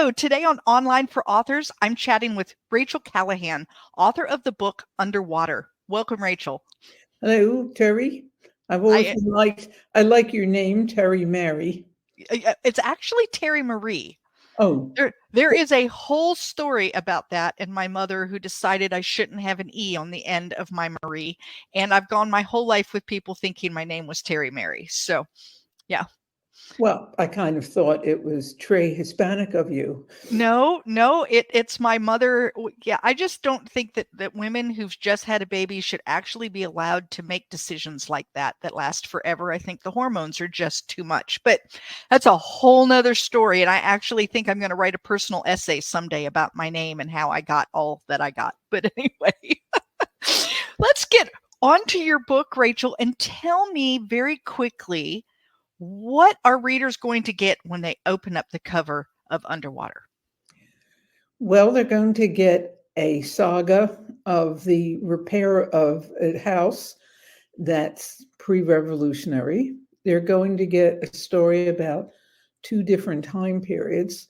Hello, today on Online for Authors, I'm chatting with Rachel Callaghan, author of the book Underwater. Welcome, Rachel. Hello, Terry. I like your name, Terry Mary. It's actually Terry Marie. Oh. There is a whole story about that and my mother who decided I shouldn't have an E on the end of my Marie. And I've gone my whole life with people thinking my name was Terry Mary. So, yeah. Well, I kind of thought it was Trey Hispanic of you. No, it's my mother. Yeah, I just don't think that women who've just had a baby should actually be allowed to make decisions like that last forever. I think the hormones are just too much, but that's a whole nother story. And I actually think I'm going to write a personal essay someday about my name and how I got all that I got. But anyway, let's get onto your book, Rachel, and tell me very quickly, what are readers going to get when they open up the cover of Underwater? Well, they're going to get a saga of the repair of a house that's pre-revolutionary. They're going to get a story about two different time periods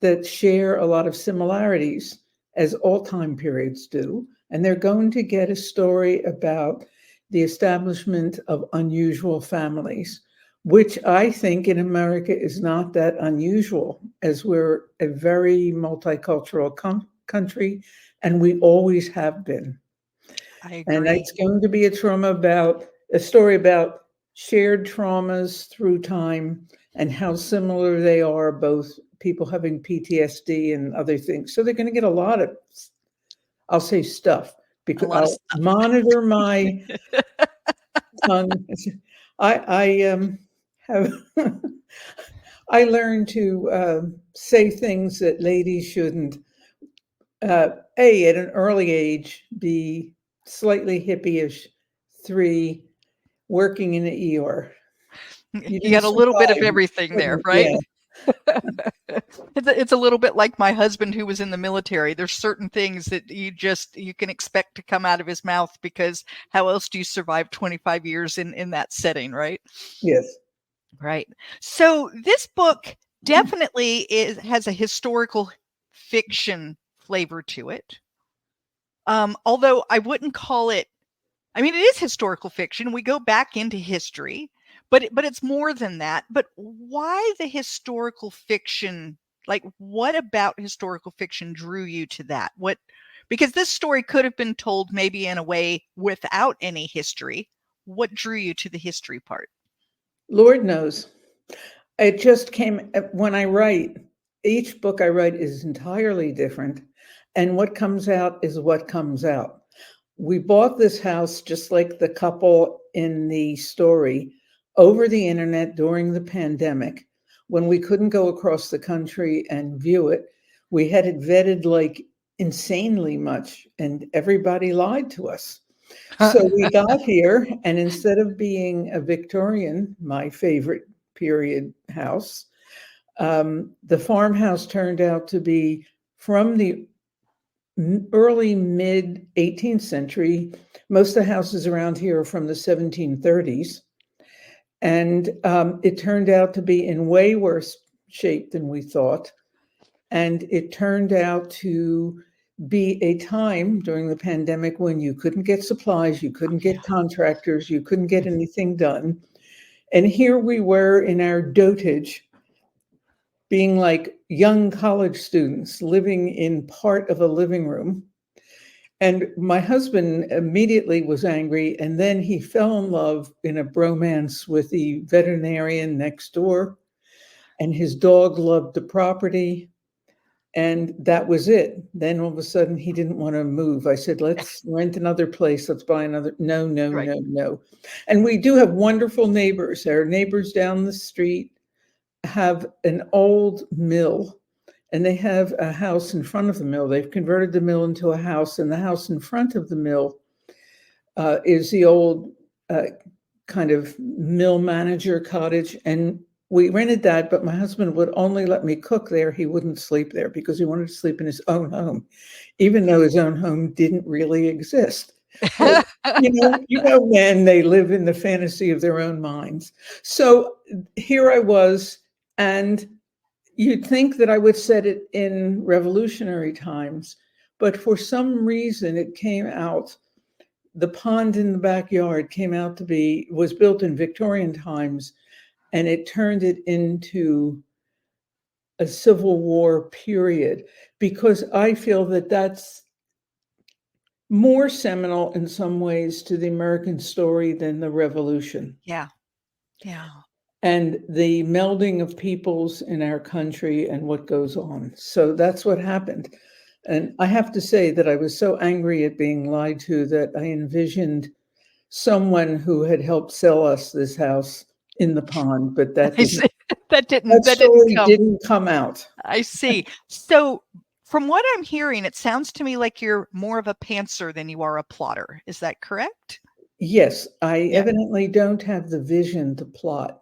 that share a lot of similarities, as all time periods do. And they're going to get a story about the establishment of unusual families, which I think in America is not that unusual, as we're a very multicultural country, and we always have been. I agree. And it's going to be a story about shared traumas through time and how similar they are, both people having PTSD and other things. So they're going to get a lot of, I'll say stuff, because I'll monitor my tongue. I learned to say things that ladies shouldn't. At an early age, be slightly hippie-ish. 3, working in the ER. You got a little bit of everything there, right? Yeah. It's a little bit like my husband who was in the military. There's certain things that you can expect to come out of his mouth, because how else do you survive 25 years in that setting, right? Yes. Right. So this book definitely has a historical fiction flavor to it. Although I wouldn't call it, I mean, it is historical fiction. We go back into history, but it's more than that. But why the historical fiction? Like, what about historical fiction drew you to that? Because this story could have been told maybe in a way without any history. What drew you to the history part? Lord knows. It just came when I write. Each book I write is entirely different, and what comes out is what comes out. We bought this house, just like the couple in the story, over the internet during the pandemic, when we couldn't go across the country and view it. We had it vetted like insanely much, and everybody lied to us. So we got here, and instead of being a Victorian, my favorite period house, the farmhouse turned out to be from the early mid 18th century. Most of the houses around here are from the 1730s. And it turned out to be in way worse shape than we thought. And it turned out to be a time during the pandemic when you couldn't get supplies, you couldn't get contractors, you couldn't get anything done. And here we were in our dotage, being like young college students living in part of a living room. And my husband immediately was angry, and then he fell in love in a bromance with the veterinarian next door, and his dog loved the property, and that was it. Then all of a sudden he didn't want to move. I said, let's rent another place. Let's buy another. No. And we do have wonderful neighbors. Our neighbors down the street have an old mill, and they have a house in front of the mill. They've converted the mill into a house, and the house in front of the mill is the old kind of mill manager cottage. And we rented that, but my husband would only let me cook there. He wouldn't sleep there because he wanted to sleep in his own home, even though his own home didn't really exist. But, you know, men, they live in the fantasy of their own minds. So here I was, and You'd think that I would set it in revolutionary times, but for some reason it came out. The pond in the backyard came out to was built in Victorian times, and it turned it into a Civil War period, because I feel that that's more seminal in some ways to the American story than the Revolution. Yeah. Yeah. And the melding of peoples in our country and what goes on. So that's what happened. And I have to say that I was so angry at being lied to that I envisioned someone who had helped sell us this house in the pond, but that that story didn't come out. I see. So from what I'm hearing, it sounds to me like you're more of a pantser than you are a plotter. Is that correct? Yes, I evidently don't have the vision to plot.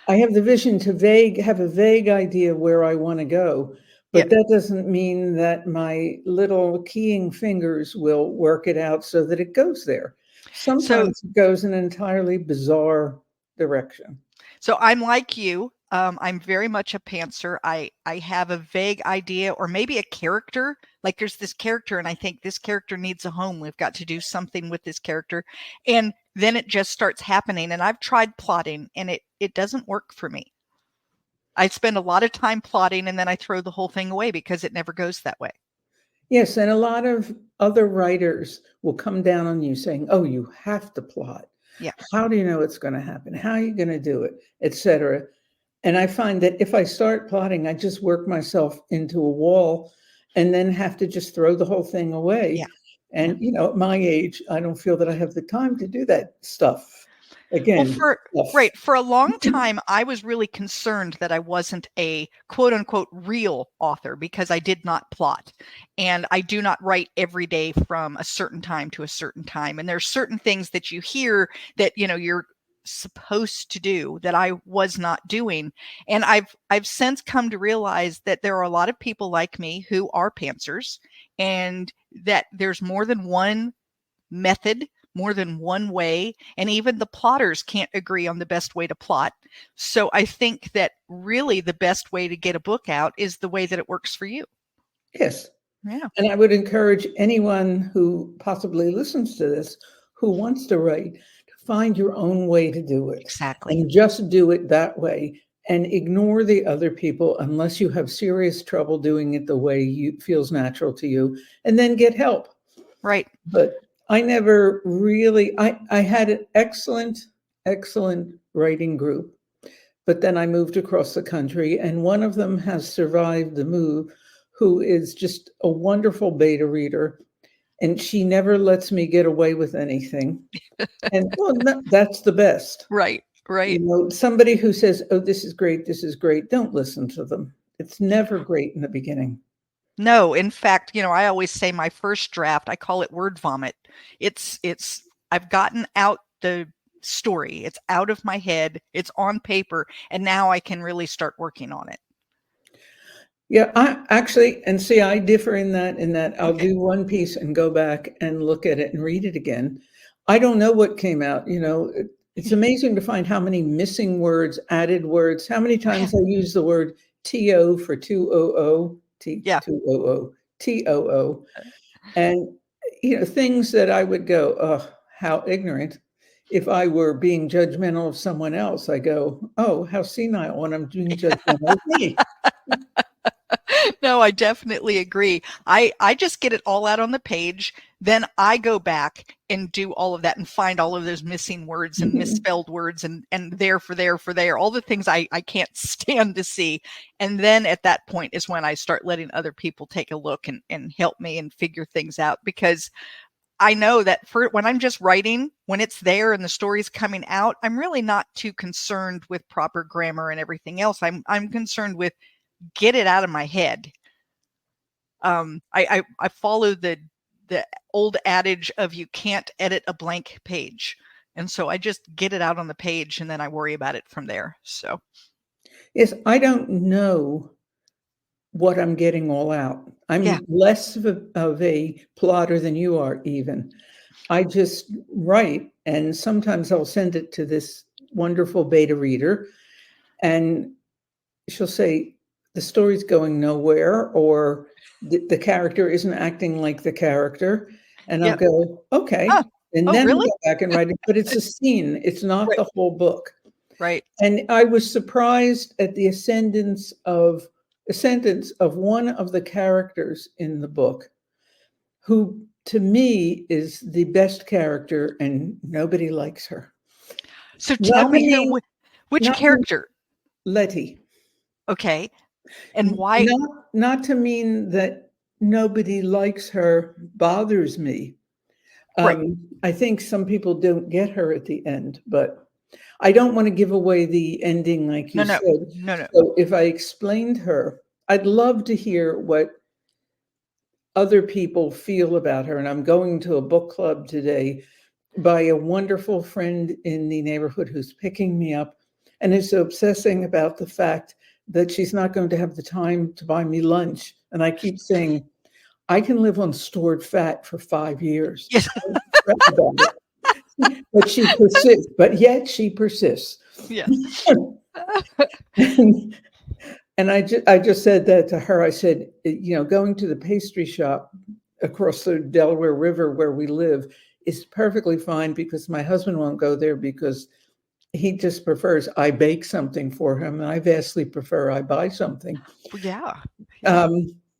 I have the vision to have a vague idea where I want to go, but that doesn't mean that my little keying fingers will work it out so that it goes there. Sometimes it goes in an entirely bizarre direction. So I'm like you. I'm very much a pantser. I have a vague idea, or maybe a character. Like there's this character, and I think this character needs a home. We've got to do something with this character. And then it just starts happening. And I've tried plotting, and it doesn't work for me. I spend a lot of time plotting, and then I throw the whole thing away because it never goes that way. Yes, and a lot of other writers will come down on you saying, oh, you have to plot. Yeah. How do you know it's going to happen? How are you going to do it? Etc. And I find that if I start plotting, I just work myself into a wall and then have to just throw the whole thing away. Yeah. And, at my age, I don't feel that I have the time to do that stuff. Again, for a long time, I was really concerned that I wasn't a quote unquote real author because I did not plot, and I do not write every day from a certain time to a certain time. And there's certain things that you hear that, you're supposed to do that I was not doing. And I've since come to realize that there are a lot of people like me who are pantsers, and that there's more than one method, more than one way, and even the plotters can't agree on the best way to plot. So I think that really the best way to get a book out is the way that it works for you. Yes. Yeah. And I would encourage anyone who possibly listens to this, who wants to write, to find your own way to do it. Exactly. And just do it that way, and ignore the other people unless you have serious trouble doing it the way feels natural to you, and then get help. Right. But I never really, I had an excellent writing group, but then I moved across the country, and one of them has survived the move, who is just a wonderful beta reader, and she never lets me get away with anything. And that's the best. Right. Somebody who says, oh, this is great, don't listen to them. It's never great in the beginning. No, in fact, I always say my first draft, I call it word vomit. I've gotten out the story. It's out of my head. It's on paper. And now I can really start working on it. Yeah, I differ in that I'll do one piece and go back and look at it and read it again. I don't know what came out. It's amazing to find how many missing words, added words, how many times I use the word TO for 200. TOO. And, things that I would go, oh, how ignorant. If I were being judgmental of someone else, I go, oh, how senile when I'm doing judgmental of me. No, I definitely agree. I just get it all out on the page. Then I go back and do all of that and find all of those missing words and misspelled words and there for there, all the things I can't stand to see. And then at that point is when I start letting other people take a look and help me and figure things out, because I know that when I'm just writing, when it's there and the story's coming out, I'm really not too concerned with proper grammar and everything else. I'm concerned with get it out of my head. I follow the old adage of you can't edit a blank page. And so I just get it out on the page and then I worry about it from there. So. Yes, I don't know what I'm getting all out. I'm less of a plotter than you are even. I just write, and sometimes I'll send it to this wonderful beta reader, and she'll say, the story's going nowhere, or the character isn't acting like the character, and I'll Yep. go, okay, Oh, and oh, then really? go back and write it. But it's a scene; it's not Right. the whole book. Right. And I was surprised at the ascendance of one of the characters in the book, who to me is the best character, and nobody likes her. So Not tell to me mean, which not to mean character? Letty. Okay. And why? Not to mean that nobody likes her bothers me. Right. I think some people don't get her at the end, but I don't want to give away the ending like No, you no, said. no, no. So if I explained her, I'd love to hear what other people feel about her. And I'm going to a book club today by a wonderful friend in the neighborhood who's picking me up and is obsessing about the fact that she's not going to have the time to buy me lunch. And I keep saying, I can live on stored fat for 5 years. Yes. Don't fret about it. But she persists, but yet she persists. Yes. And I just said that to her. I said, going to the pastry shop across the Delaware River where we live is perfectly fine, because my husband won't go there because he just prefers I bake something for him, and I vastly prefer I buy something. Yeah. Yeah.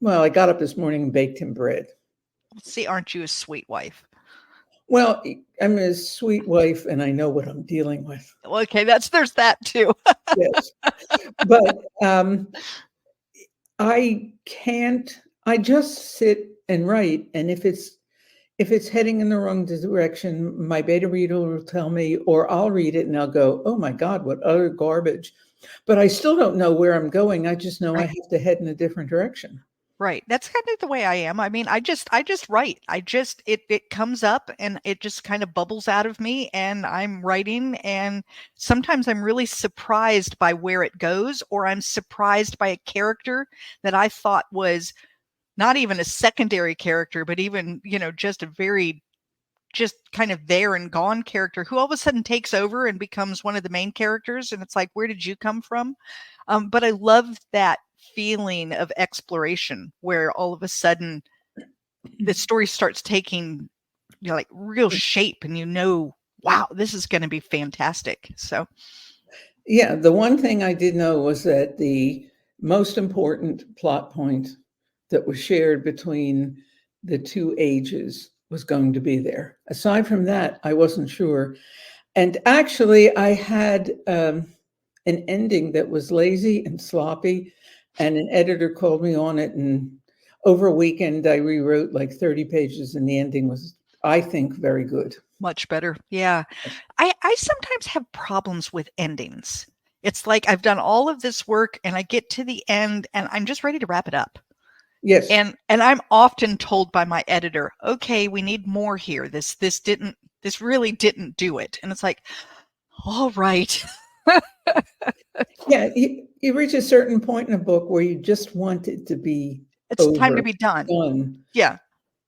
Well, I got up this morning and baked him bread. See, aren't you a sweet wife? Well, I'm a sweet wife, and I know what I'm dealing with. Okay, there's that too. Yes, but I just sit and write, and if it's heading in the wrong direction, my beta reader will tell me, or I'll read it and I'll go, oh my God, what utter garbage. But I still don't know where I'm going. I just know I Right. have to head in a different direction. Right. That's kind of the way I am. I mean, I just write. It comes up and it just kind of bubbles out of me, and I'm writing, and sometimes I'm really surprised by where it goes, or I'm surprised by a character that I thought was not even a secondary character, but even, just a very just kind of there and gone character who all of a sudden takes over and becomes one of the main characters. And it's like, where did you come from? But I love that feeling of exploration where all of a sudden the story starts taking, like real shape, and wow, this is going to be fantastic. So, yeah, the one thing I did know was that the most important plot point that was shared between the two ages was going to be there. Aside from that, I wasn't sure. And actually, I had an ending that was lazy and sloppy, and an editor called me on it. And over a weekend, I rewrote like 30 pages, and the ending was, I think, very good. much better. Yeah. I sometimes have problems with endings. It's like I've done all of this work and I get to the end and I'm just ready to wrap it up. Yes. And I'm often told by my editor, okay, we need more here. This really didn't do it. And it's like, all right. Yeah, you reach a certain point in a book where you just want it to be It's time to be done. done. Yeah.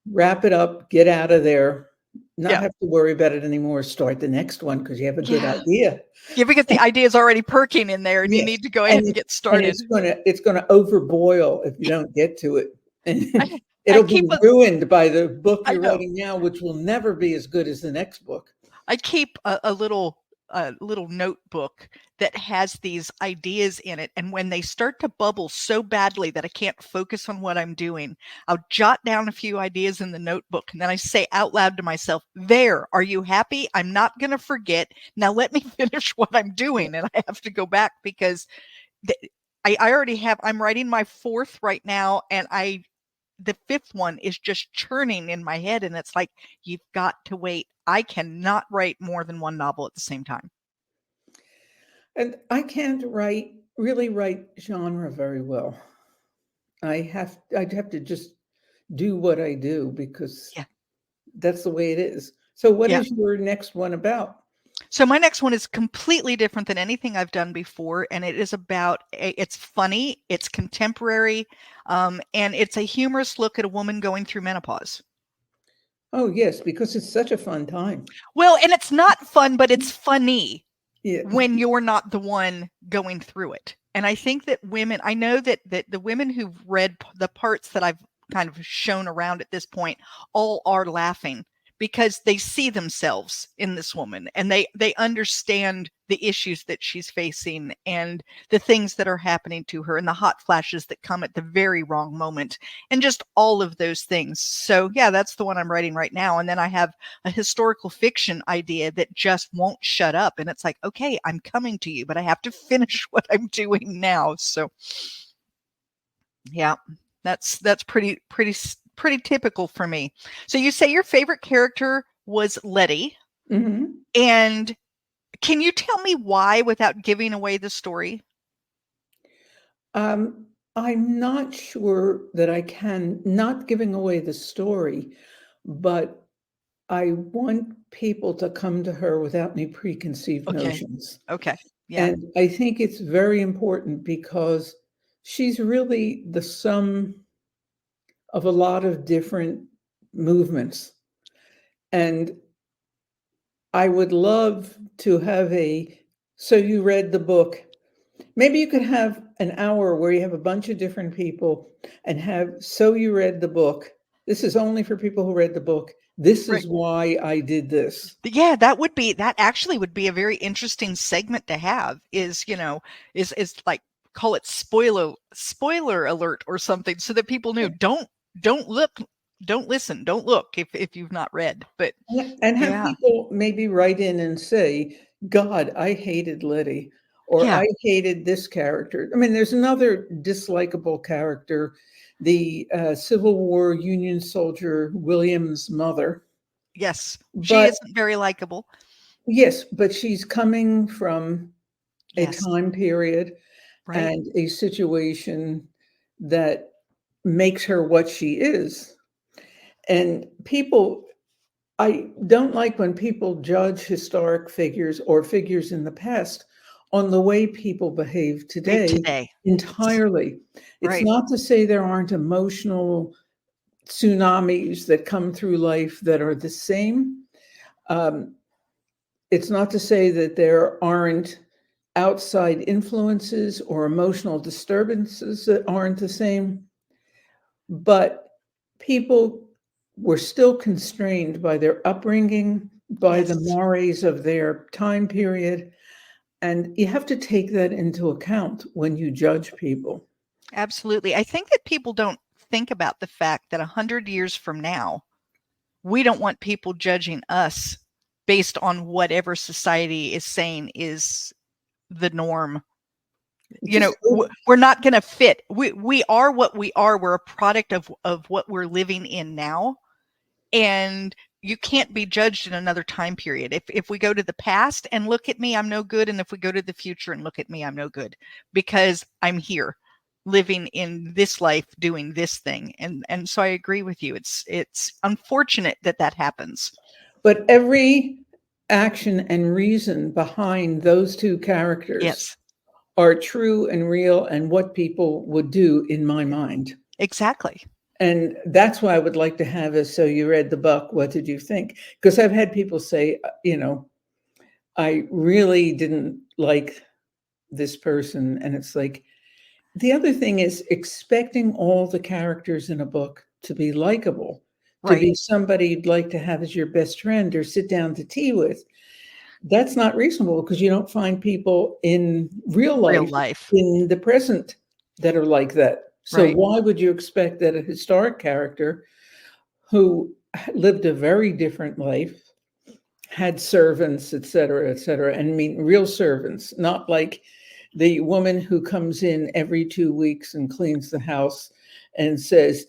Wrap it up, get out of there, not Yeah. have to worry about it anymore. Start the next one because you have a good idea. Yeah, because the idea is already perking in there, and you Yes. need to go ahead and get And started. it's gonna overboil if you don't get to it. And I it'll be keep ruined by the book I you're know. writing now, which will never be as good as the next book. I keep a little notebook that has these ideas in it, and when they start to bubble so badly that I can't focus on what I'm doing, I'll jot down a few ideas in the notebook, and then I say out loud to myself, there, are you happy? I'm not going to forget. Now let me finish what I'm doing. And I have to go back because I already have, I'm writing my 4th right now, and the 5th one is just churning in my head, and it's like, you've got to wait. I cannot write more than one novel at the same time. And I can't really write genre very well. I'd have to just do what I do because that's the way it is. So what is your next one about? So my next one is completely different than anything I've done before. And it is about, it's funny, it's contemporary, and it's a humorous look at a woman going through menopause. Oh, yes, because it's such a fun time. Well, and it's not fun, but it's funny Yeah. when you're not the one going through it. And I think that women, I know that the women who've read the parts that I've kind of shown around at this point all are laughing because they see themselves in this woman, and they understand the issues that she's facing and the things that are happening to her and the hot flashes that come at the very wrong moment and just all of those things. So yeah, that's the one I'm writing right now. And then I have a historical fiction idea that just won't shut up. And it's like, okay, I'm coming to you, but I have to finish what I'm doing now. So yeah, that's pretty typical for me. So you say your favorite character was Letty. Mm-hmm. And can you tell me why without giving away the story? I'm not sure that I can, not giving away the story, but I want people to come to her without any preconceived Okay. notions. Okay. Yeah. And I think it's very important because she's really the sum of a lot of different movements. And I would love to have so you read the book. Maybe you could have an hour where you have a bunch of different people and so you read the book. This is only for people who read the book. This Right. is why I did this. Yeah, that actually would be a very interesting segment to have, is like, call it spoiler alert or something, so that people knew, don't look, don't listen, don't look if you've not read. But And have yeah. people maybe write in and say, God, I hated Letty, or Yeah. I hated this character. I mean, there's another dislikable character, the Civil War Union soldier, William's mother. Yes, she But isn't very likable. yes, but she's coming from a Yes. time period Right. and a situation that makes her what she is. And I don't like when people judge historic figures or figures in the past on the way people behave today entirely. It's Right. not to say there aren't emotional tsunamis that come through life that are the same. It's not to say that there aren't outside influences or emotional disturbances that aren't the same, but people were still constrained by their upbringing, by the Yes. mores of their time period. And you have to take that into account when you judge people. Absolutely. I think that people don't think about the fact that 100 years from now, we don't want people judging us based on whatever society is saying is the norm. Just We're not going to fit. We are what we are. We're a product of what we're living in now. And you can't be judged in another time period. If we go to the past and look at me, I'm no good. And if we go to the future and look at me, I'm no good, because I'm here living in this life doing this thing. And so I agree with you. It's unfortunate that happens. But every action and reason behind those two characters Yes, are true and real and what people would do in my mind. exactly. And that's why I would like to have a so you read the book, what did you think? Because I've had people say, I really didn't like this person. And it's like, the other thing is expecting all the characters in a book to be likable, to Right. be somebody you'd like to have as your best friend or sit down to tea with. That's not reasonable because you don't find people in real life, in the present, that are like that. So Right. why would you expect that a historic character who lived a very different life, had servants, et cetera, and I mean real servants, not like the woman who comes in every 2 weeks and cleans the house and says,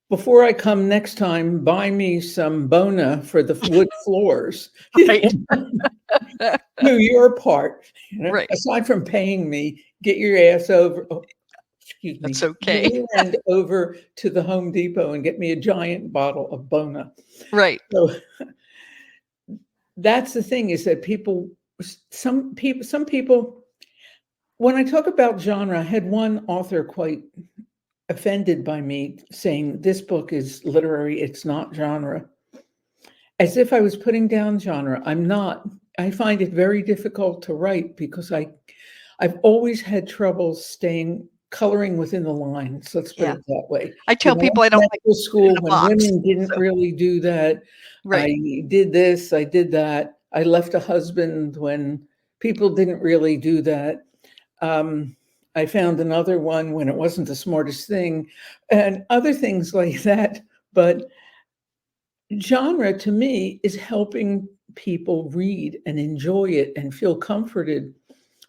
before I come next time, buy me some bona for the wood floors. Right. Do your part. Right. Aside from paying me, get your ass over. Oh, excuse me. That's okay. And over to the Home Depot and get me a giant bottle of bona. Right. So that's the thing, is that some people, when I talk about genre, I had one author quite offended by me saying this book is literary, it's not genre, as if I was putting down genre. I'm not. I find it very difficult to write because I I've always had trouble coloring within the lines. Let's put Yeah. it that way. I tell people I I don't went like to it in school a when box. women didn't So, really do that. right. I did this, I did that. I left a husband when people didn't really do that. I found another one when it wasn't the smartest thing, and other things like that. But genre to me is helping people read and enjoy it and feel comforted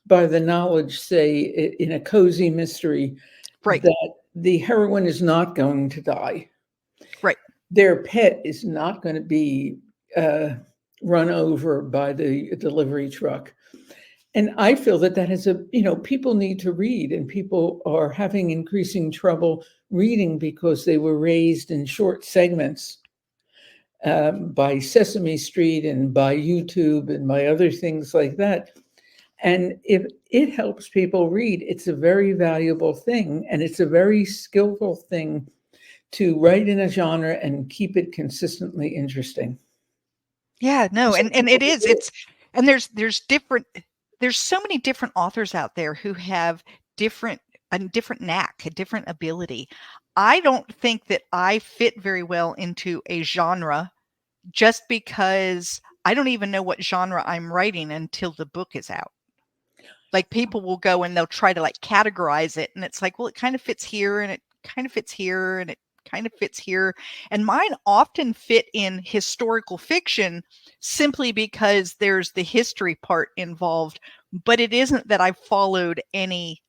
by the knowledge, say, in a cozy mystery, Right. that the heroine is not going to die. Right. Their pet is not going to be run over by the delivery truck. And I feel that that is people need to read, and people are having increasing trouble reading because they were raised in short segments by Sesame Street and by YouTube and by other things like that. And if it helps people read, it's a very valuable thing, and it's a very skillful thing to write in a genre and keep it consistently interesting. Yeah, no, Some and people it is. do it. It's and there's so many different authors out there who have a different knack, a different ability. I don't think that I fit very well into a genre just because I don't even know what genre I'm writing until the book is out. Like people will go and they'll try to like categorize it, and it's like, well, it kind of fits here and it kind of fits here and it kind of fits here. And mine often fit in historical fiction simply because there's the history part involved, but it isn't that I didn't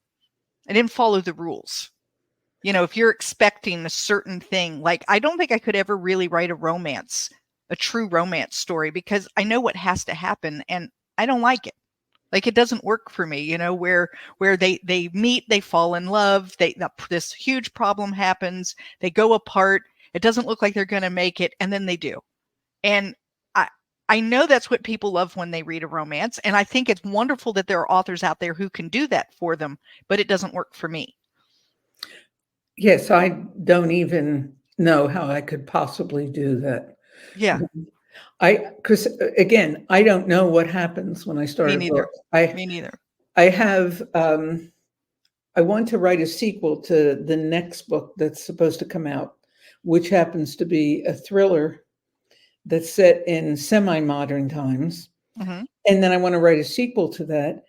follow the rules. If you're expecting a certain thing, like I don't think I could ever really write a true romance story, because I know what has to happen and I don't like it. Like it doesn't work for me, where they meet, they fall in love, this huge problem happens, they go apart, it doesn't look like they're going to make it, and then they do. And I I know that's what people love when they read a romance, and I think it's wonderful that there are authors out there who can do that for them, but it doesn't work for me. Yes, I don't even know how I could possibly do that. Yeah, Because again, I don't know what happens when I me start a book. neither. I Me neither. I have I want to write a sequel to the next book that's supposed to come out, which happens to be a thriller that's set in semi-modern times. Hmm. And then I want to write a sequel to that.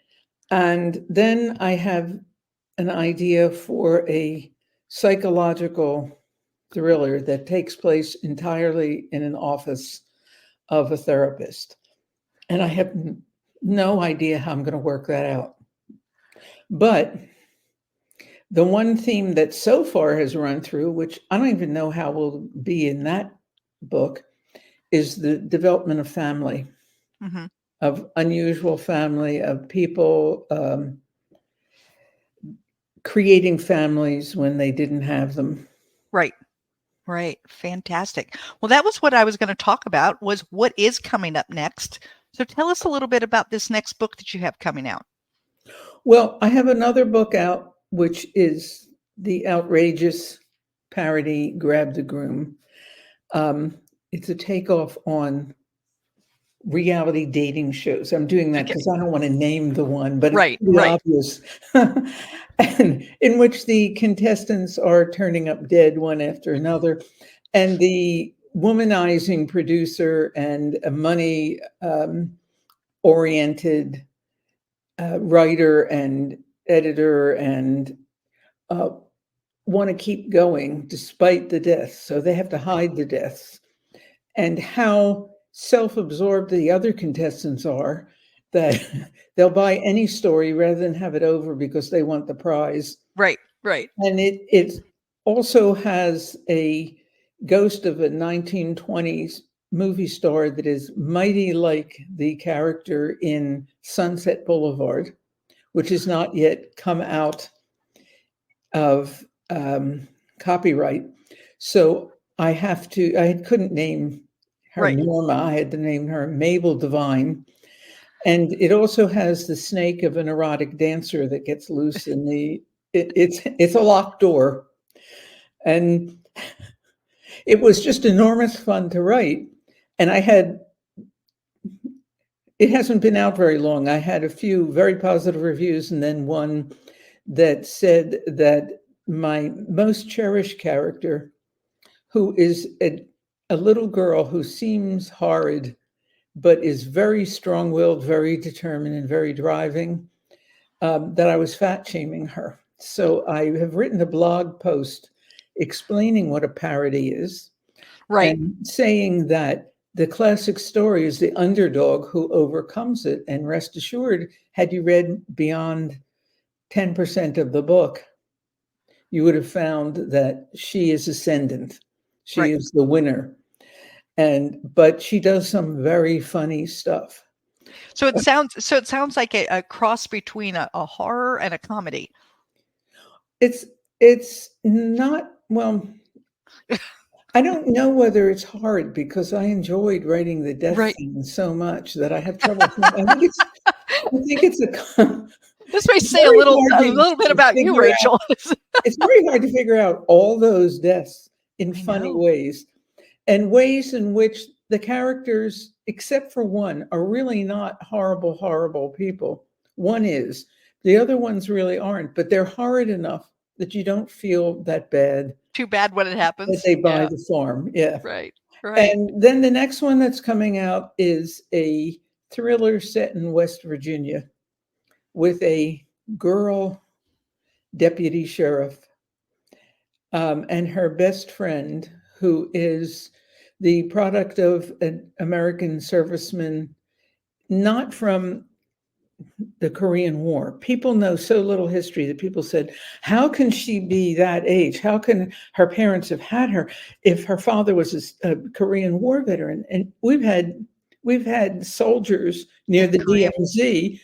And then I have an idea for a psychological thriller that takes place entirely in an office of a therapist. And I have no idea how I'm going to work that out. But the one theme that so far has run through, which I don't even know how will be in that book, is the development of family, Hmm. of unusual family, of people creating families when they didn't have them. Right. Right. Fantastic. Well, that was what I was going to talk about, was what is coming up next. So tell us a little bit about this next book that you have coming out. Well, I have another book out, which is the outrageous parody Grab the Groom. It's a takeoff on reality dating shows. I'm doing that Okay. because I don't want to name the one, but it's Right. pretty Right. obvious. And in which the contestants are turning up dead one after another. And the womanizing producer and a money oriented writer and editor and uh, want to keep going despite the deaths. So they have to hide the deaths. And how self-absorbed the other contestants are, that they'll buy any story rather than have it over because they want the prize. Right. Right. And it also has a ghost of a 1920s movie star that is mighty like the character in Sunset Boulevard, which has not yet come out of copyright. So I couldn't name her Right. Norma, I had to name her Mabel Devine. And it also has the snake of an erotic dancer that gets loose in it's a locked door. And it was just enormous fun to write. And I had It hasn't been out very long. I had a few very positive reviews, and then one that said that my most cherished character, who is a little girl who seems horrid, but is very strong-willed, very determined, and very driving, that I was fat shaming her. So I have written a blog post explaining what a parody is, Right. and saying that the classic story is the underdog who overcomes it. And rest assured, had you read beyond 10% of the book, you would have found that she is ascendant. She Right. is the winner. But she does some very funny stuff. So it sounds like a cross between a horror and a comedy. It's not, well, I don't know whether it's hard because I enjoyed writing the death Right. scene so much that I have trouble. I think it's This may it's say a very little hard bit to about you, figure out. Rachel. It's very hard to figure out all those deaths in I funny know. ways, and ways in which the characters, except for one, are really not horrible, horrible people. One is. The other ones really aren't, but they're horrid enough that you don't feel that bad Too bad when it that happens. they buy Yeah. the farm. Yeah. Right. Right. And then the next one that's coming out is a thriller set in West Virginia with a girl deputy sheriff, and her best friend, who is the product of an American serviceman, not from the Korean War. People know so little history that people said, how can she be that age? How can her parents have had her if her father was a Korean War veteran? And we've had soldiers near In the Korea. DMZ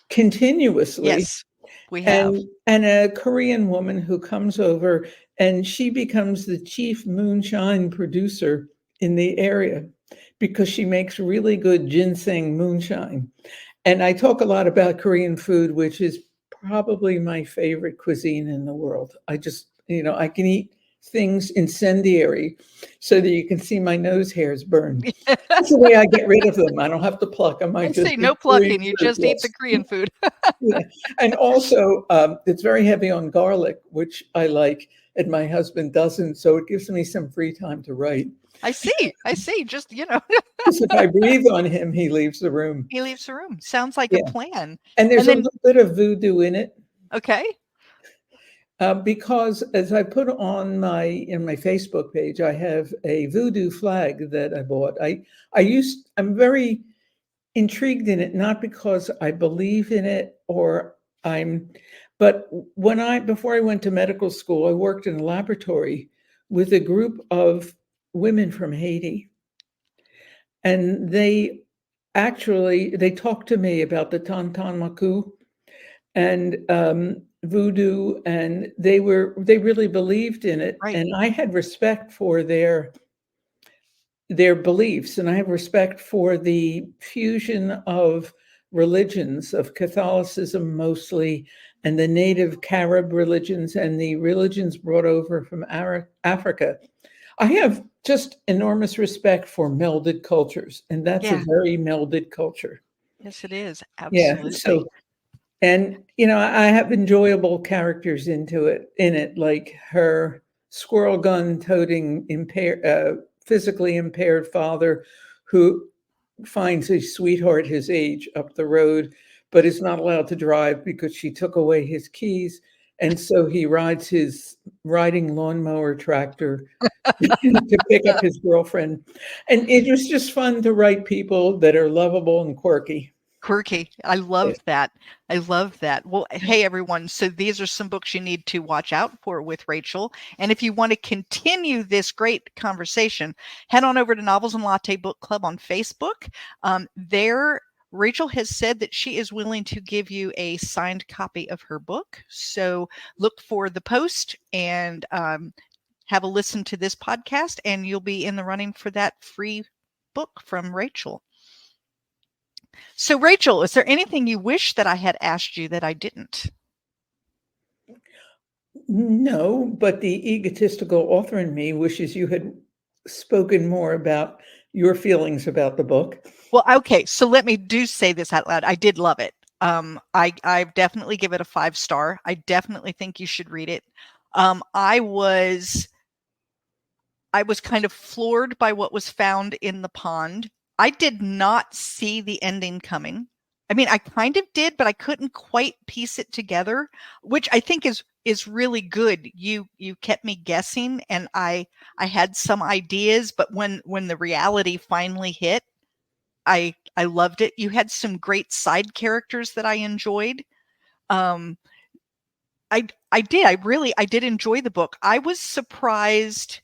continuously, Yes, we have. and a Korean woman who comes over, and she becomes the chief moonshine producer in the area because she makes really good ginseng moonshine. And I talk a lot about Korean food, which is probably my favorite cuisine in the world. I just, I can eat things incendiary so that you can see my nose hairs burn. That's the way I get rid of them. I don't have to pluck them. I I just say eat no Korean plucking. You food. just eat the Korean food. Yeah. And also, it's very heavy on garlic, which I like, and my husband doesn't. So it gives me some free time to write. I see. Just, Because if I breathe on him, he leaves the room. he leaves the room. Sounds like a Yeah. plan. And there's And a then, little bit of voodoo in it. okay. Because as I put on in my Facebook page, I have a voodoo flag that I bought. I'm very intrigued in it, not because I believe in it but before I went to medical school, I worked in a laboratory with a group of women from Haiti. And they talked to me about the Tantan Maku and voodoo, and they really believed in it. Right. And I had respect for their beliefs, and I have respect for the fusion of religions, of Catholicism mostly, and the native Carib religions, and the religions brought over from Africa. I have just enormous respect for melded cultures, and that's a Yeah. very melded culture. Yes, it is. Yeah. Absolutely. So, and I have enjoyable characters in it, like her squirrel gun toting physically impaired father, who finds a sweetheart his age up the road, but is not allowed to drive because she took away his keys. And so he rides his riding lawnmower tractor to pick up his girlfriend. And it was just fun to write people that are lovable and quirky. Quirky. I love that. I love that. Well, hey, everyone. So these are some books you need to watch out for with Rachel. And if you want to continue this great conversation, head on over to Novels and Latte Book Club on Facebook. There, Rachel has said that she is willing to give you a signed copy of her book. So look for the post and have a listen to this podcast, and you'll be in the running for that free book from Rachel. So, Rachel, is there anything you wish that I had asked you that I didn't? No, but the egotistical author in me wishes you had spoken more about your feelings about the book. Well, okay, so let me say this out loud. I did love it. I definitely give it a 5-star. I definitely think you should read it. I was kind of floored by what was found in the pond. I did not see the ending coming. I mean, I kind of did, but I couldn't quite piece it together, which I think is really good. You kept me guessing, and I had some ideas, but when the reality finally hit, I loved it. You had some great side characters that I enjoyed. Um, I did. I did enjoy the book. I was surprised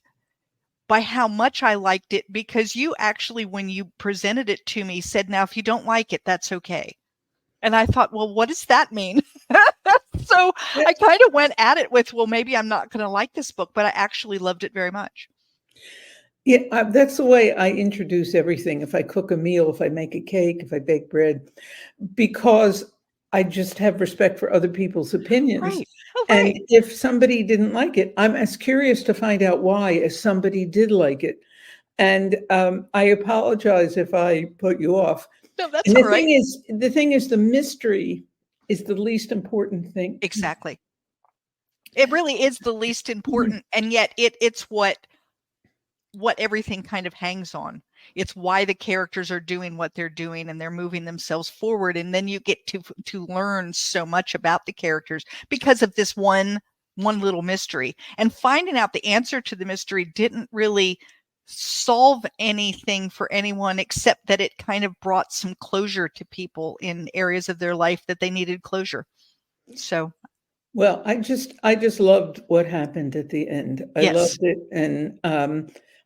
by how much I liked it, because you actually, when you presented it to me, said, "Now, if you don't like it, that's okay." And I thought, well, what does that mean? So I kind of went at it with, well, maybe I'm not going to like this book, but I actually loved it very much. Yeah, that's the way I introduce everything. If I cook a meal, if I make a cake, if I bake bread, because I just have respect for other people's opinions. Right. Oh, And right. if somebody didn't like it, I'm as curious to find out why as somebody did like it. And I apologize if I put you off. No, that's And all right. the thing is, the mystery is the least important thing. Exactly. It really is the least important, and yet it's what everything kind of hangs on. It's why the characters are doing what they're doing, and they're moving themselves forward, and then you get to learn so much about the characters because of this one little mystery. And finding out the answer to the mystery didn't really solve anything for anyone, except that it kind of brought some closure to people in areas of their life that they needed closure. So, Well, I just loved what happened at the end. I yes. loved it. And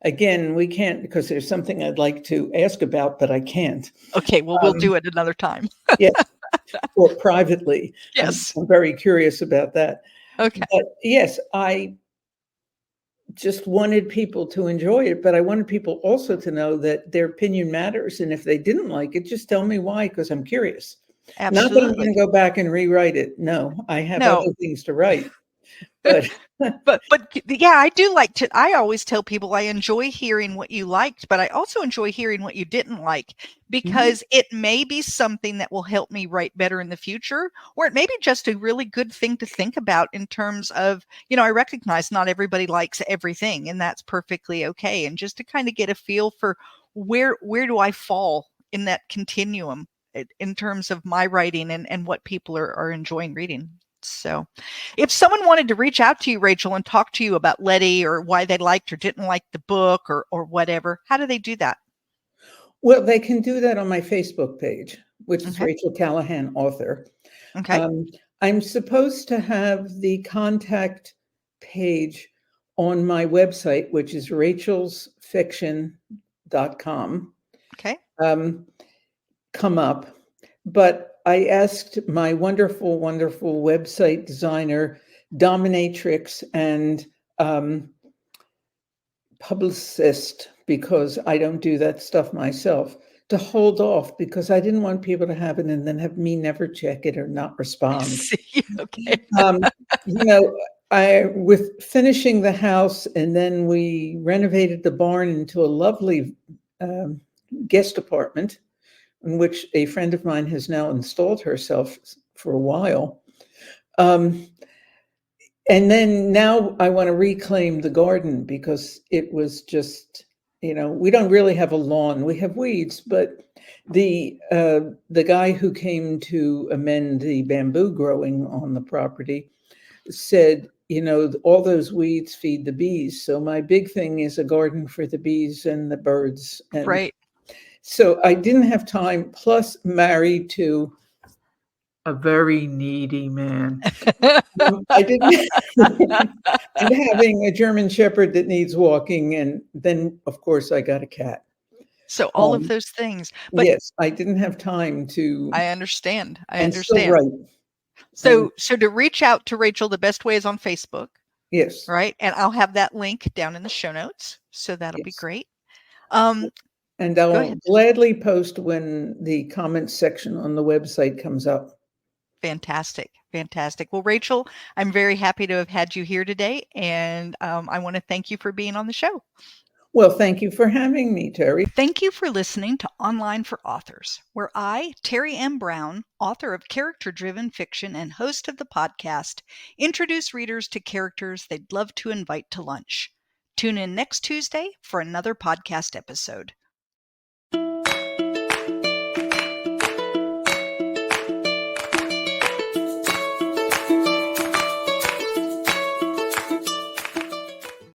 again, we can't, because there's something I'd like to ask about, but I can't. Okay, well, we'll do it another time. Yes, or privately. Yes. I'm very curious about that. Okay. But yes, I just wanted people to enjoy it, but I wanted people also to know that their opinion matters. And if they didn't like it, just tell me why, because I'm curious. Not that I'm going Absolutely. to go back and rewrite it. No, I have No. other things to write. But But yeah, I do like to, I always tell people I enjoy hearing what you liked, but I also enjoy hearing what you didn't like, because it may be something that will help me write better in the future, or it may be just a really good thing to think about in terms of, I recognize not everybody likes everything, and that's perfectly okay. And just to kind of get a feel for where do I fall in that continuum in terms of my writing and what people are enjoying reading. So if someone wanted to reach out to you, Rachel, and talk to you about Letty, or why they liked or didn't like the book, or whatever, how do they do that? Well, they can do that on my Facebook page, which is Okay. Rachel Callaghan, author. Okay. I'm supposed to have the contact page on my website, which is rachelsfiction.com, Okay. come up. But I asked my wonderful, wonderful website designer, dominatrix, and publicist, because I don't do that stuff myself, to hold off, because I didn't want people to have it and then have me never check it or not respond. See, okay. I with finishing the house, and then we renovated the barn into a lovely guest apartment, in which a friend of mine has now installed herself for a while. And then now I want to reclaim the garden, because it was just, we don't really have a lawn. We have weeds, but the guy who came to amend the bamboo growing on the property said, all those weeds feed the bees. So my big thing is a garden for the bees and the birds. And Right. so I didn't have time, plus married to a very needy man. I didn't. And having a German Shepherd that needs walking. And then, of course, I got a cat. So all of those things. But yes, I didn't have time to. I understand. Still write. So to reach out to Rachel, the best way is on Facebook. Yes. Right. And I'll have that link down in the show notes. So that'll be great. And I'll gladly post when the comments section on the website comes up. Fantastic. Fantastic. Well, Rachel, I'm very happy to have had you here today. And I want to thank you for being on the show. Well, thank you for having me, Terry. Thank you for listening to Online for Authors, where I, Terry M. Brown, author of character-driven fiction and host of the podcast, introduce readers to characters they'd love to invite to lunch. Tune in next Tuesday for another podcast episode.